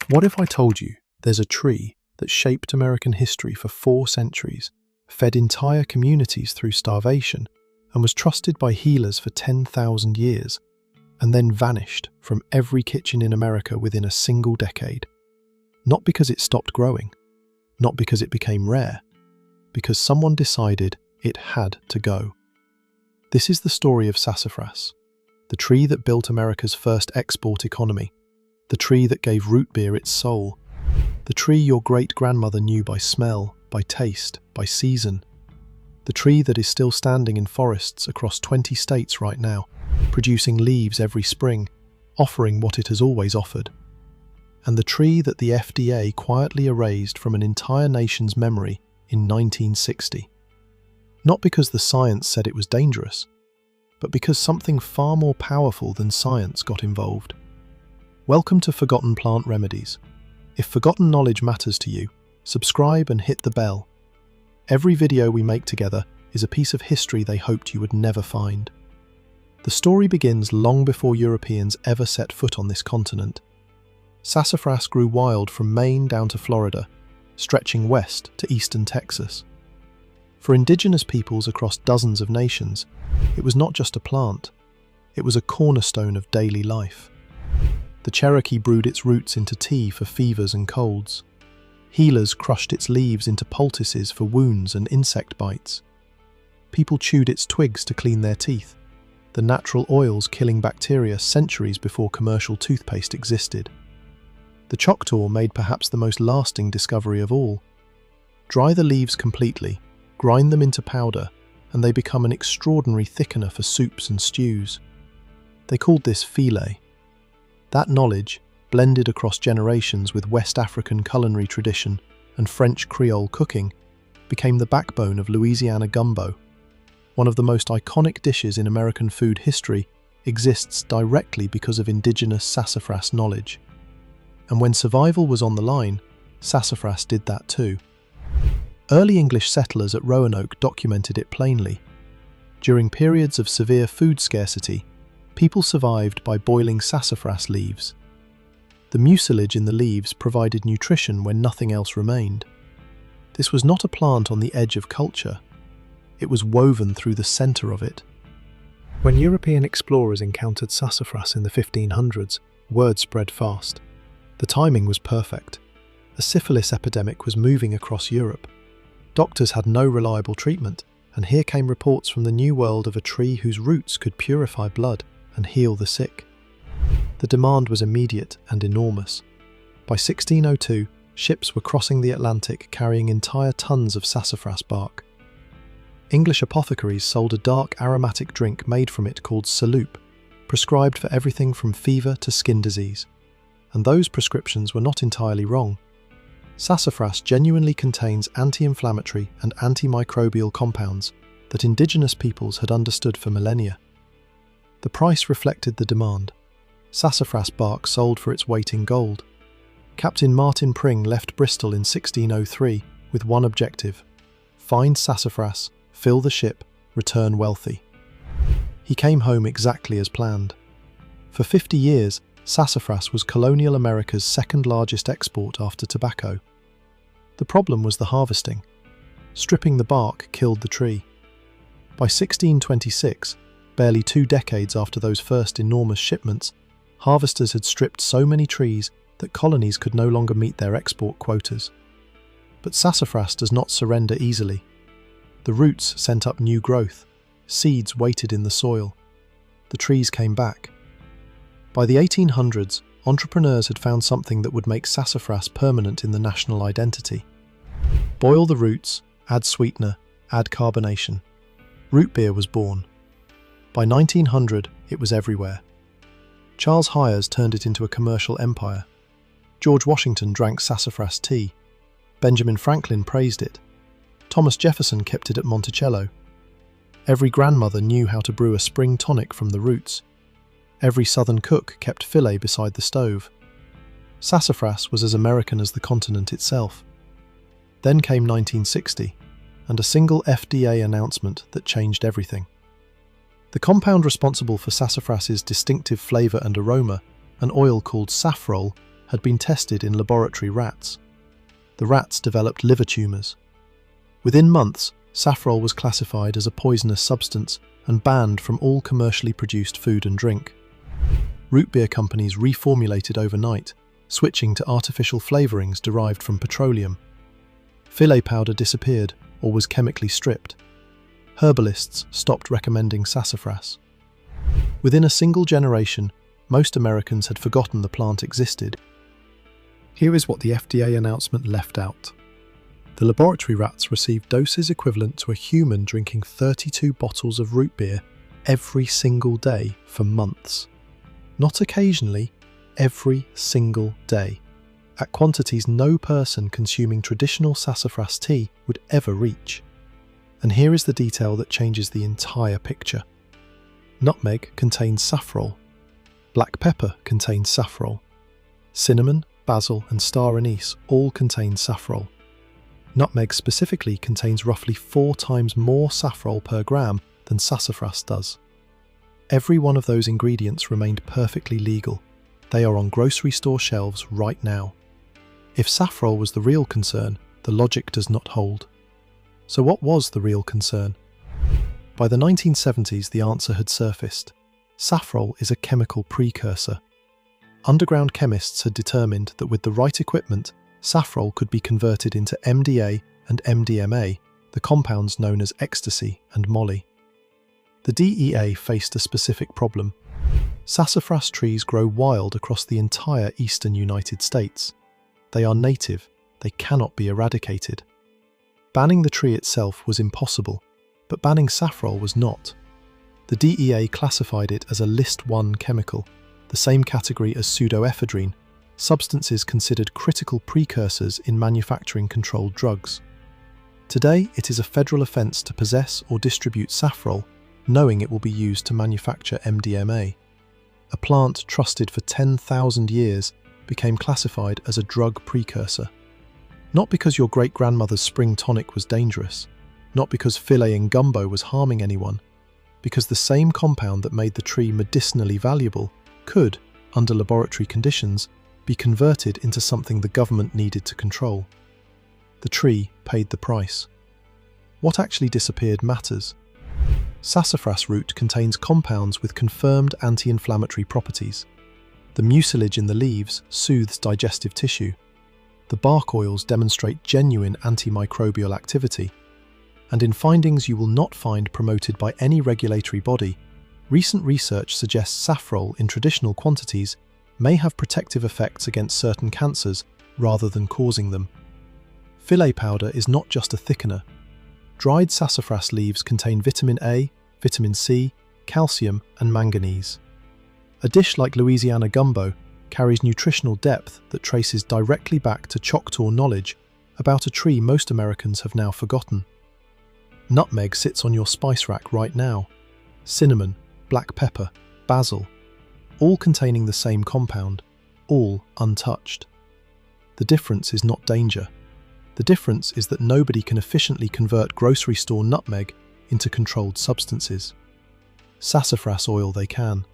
What if I told you there's a tree that shaped American history for 4 centuries, fed entire communities through starvation, and was trusted by healers for 10,000 years, and then vanished from every kitchen in America within a single decade? Not because it stopped growing, not because it became rare, because someone decided it had to go. This is the story of sassafras, the tree that built America's first export economy, the tree that gave root beer its soul, the tree your great-grandmother knew by smell, by taste, by season, the tree that is still standing in forests across 20 states right now, producing leaves every spring, offering what it has always offered, and the tree that the FDA quietly erased from an entire nation's memory in 1960. Not because the science said it was dangerous, but because something far more powerful than science got involved. Welcome to Forgotten Plant Remedies. If forgotten knowledge matters to you, subscribe and hit the bell. Every video we make together is a piece of history they hoped you would never find. The story begins long before Europeans ever set foot on this continent. Sassafras grew wild from Maine down to Florida, stretching west to eastern Texas. For indigenous peoples across dozens of nations, it was not just a plant, it was a cornerstone of daily life. The Cherokee brewed its roots into tea for fevers and colds. Healers crushed its leaves into poultices for wounds and insect bites. People chewed its twigs to clean their teeth, the natural oils killing bacteria centuries before commercial toothpaste existed. The Choctaw made perhaps the most lasting discovery of all. Dry the leaves completely, grind them into powder, and they become an extraordinary thickener for soups and stews. They called this filé. That knowledge, blended across generations with West African culinary tradition and French Creole cooking, became the backbone of Louisiana gumbo. One of the most iconic dishes in American food history exists directly because of indigenous sassafras knowledge. And when survival was on the line, sassafras did that too. Early English settlers at Roanoke documented it plainly. During periods of severe food scarcity, people survived by boiling sassafras leaves. The mucilage in the leaves provided nutrition when nothing else remained. This was not a plant on the edge of culture. It was woven through the center of it. When European explorers encountered sassafras in the 1500s, word spread fast. The timing was perfect. A syphilis epidemic was moving across Europe. Doctors had no reliable treatment, and here came reports from the New World of a tree whose roots could purify blood and heal the sick. The demand was immediate and enormous. By 1602, ships were crossing the Atlantic carrying entire tons of sassafras bark. English apothecaries sold a dark aromatic drink made from it called saloop, prescribed for everything from fever to skin disease. And those prescriptions were not entirely wrong. Sassafras genuinely contains anti-inflammatory and antimicrobial compounds that indigenous peoples had understood for millennia. The price reflected the demand. Sassafras bark sold for its weight in gold. Captain Martin Pring left Bristol in 1603 with one objective: find sassafras, fill the ship, return wealthy. He came home exactly as planned. For 50 years, sassafras was colonial America's second largest export after tobacco. The problem was the harvesting. Stripping the bark killed the tree. By 1626, barely 2 decades after those first enormous shipments, harvesters had stripped so many trees that colonies could no longer meet their export quotas. But sassafras does not surrender easily. The roots sent up new growth. Seeds waited in the soil. The trees came back. By the 1800s, entrepreneurs had found something that would make sassafras permanent in the national identity. Boil the roots, add sweetener, add carbonation. Root beer was born. By 1900, it was everywhere. Charles Hyers turned it into a commercial empire. George Washington drank sassafras tea. Benjamin Franklin praised it. Thomas Jefferson kept it at Monticello. Every grandmother knew how to brew a spring tonic from the roots. Every southern cook kept filé beside the stove. Sassafras was as American as the continent itself. Then came 1960, and a single FDA announcement that changed everything. The compound responsible for sassafras's distinctive flavour and aroma, an oil called safrole, had been tested in laboratory rats. The rats developed liver tumours. Within months, safrole was classified as a poisonous substance and banned from all commercially produced food and drink. Root beer companies reformulated overnight, switching to artificial flavourings derived from petroleum. Filé powder disappeared or was chemically stripped. Herbalists stopped recommending sassafras. Within a single generation, most Americans had forgotten the plant existed. Here is what the FDA announcement left out. The laboratory rats received doses equivalent to a human drinking 32 bottles of root beer every single day for months. Not occasionally, every single day, at quantities no person consuming traditional sassafras tea would ever reach. And here is the detail that changes the entire picture. Nutmeg contains safrole. Black pepper contains safrole. Cinnamon, basil and star anise all contain safrole. Nutmeg specifically contains roughly 4 times more safrole per gram than sassafras does. Every one of those ingredients remained perfectly legal. They are on grocery store shelves right now. If safrole was the real concern, the logic does not hold. So what was the real concern? By the 1970s, the answer had surfaced. Safrole is a chemical precursor. Underground chemists had determined that with the right equipment, safrole could be converted into MDA and MDMA, the compounds known as ecstasy and molly. The DEA faced a specific problem. Sassafras trees grow wild across the entire eastern United States. They are native, they cannot be eradicated. Banning the tree itself was impossible, but banning safrole was not. The DEA classified it as a List 1 chemical, the same category as pseudoephedrine, substances considered critical precursors in manufacturing controlled drugs. Today, it is a federal offence to possess or distribute safrole, knowing it will be used to manufacture MDMA. A plant trusted for 10,000 years became classified as a drug precursor. Not because your great-grandmother's spring tonic was dangerous, not because filleting gumbo was harming anyone, because the same compound that made the tree medicinally valuable could, under laboratory conditions, be converted into something the government needed to control. The tree paid the price. What actually disappeared matters. Sassafras root contains compounds with confirmed anti-inflammatory properties. The mucilage in the leaves soothes digestive tissue. The bark oils demonstrate genuine antimicrobial activity. And in findings you will not find promoted by any regulatory body, recent research suggests safrole in traditional quantities may have protective effects against certain cancers rather than causing them. Filé powder is not just a thickener. Dried sassafras leaves contain vitamin A, vitamin C, calcium and manganese. A dish like Louisiana gumbo carries nutritional depth that traces directly back to Choctaw knowledge about a tree most Americans have now forgotten. Nutmeg sits on your spice rack right now. Cinnamon, black pepper, basil, all containing the same compound, all untouched. The difference is not danger. The difference is that nobody can efficiently convert grocery store nutmeg into controlled substances. Sassafras oil they can.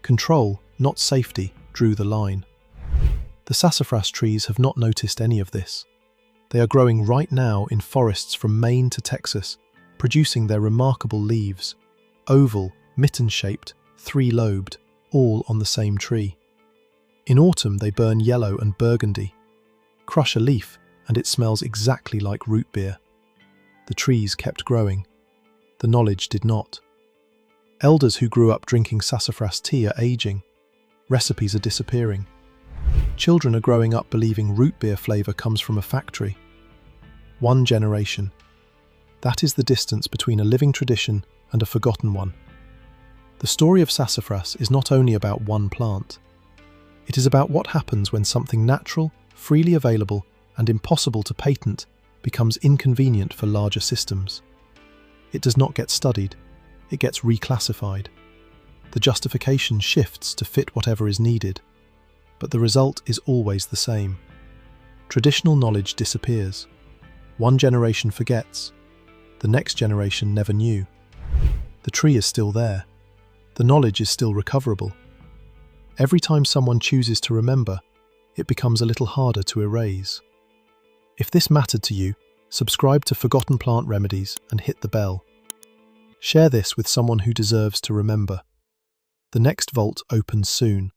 Control, not safety, drew the line. The sassafras trees have not noticed any of this. They are growing right now in forests from Maine to Texas, producing their remarkable leaves, oval, mitten-shaped, 3-lobed, all on the same tree. In autumn they burn yellow and burgundy. Crush a leaf and it smells exactly like root beer. The trees kept growing. The knowledge did not. Elders who grew up drinking sassafras tea are aging. Recipes are disappearing. Children are growing up believing root beer flavour comes from a factory. 1 generation. That is the distance between a living tradition and a forgotten one. The story of sassafras is not only about one plant. It is about what happens when something natural, freely available, and impossible to patent becomes inconvenient for larger systems. It does not get studied, it gets reclassified. The justification shifts to fit whatever is needed, but the result is always the same. Traditional knowledge disappears. 1 generation forgets. The next generation never knew. The tree is still there. The knowledge is still recoverable. Every time someone chooses to remember, it becomes a little harder to erase. If this mattered to you, subscribe to Forgotten Plant Remedies and hit the bell. Share this with someone who deserves to remember. The next vault opens soon,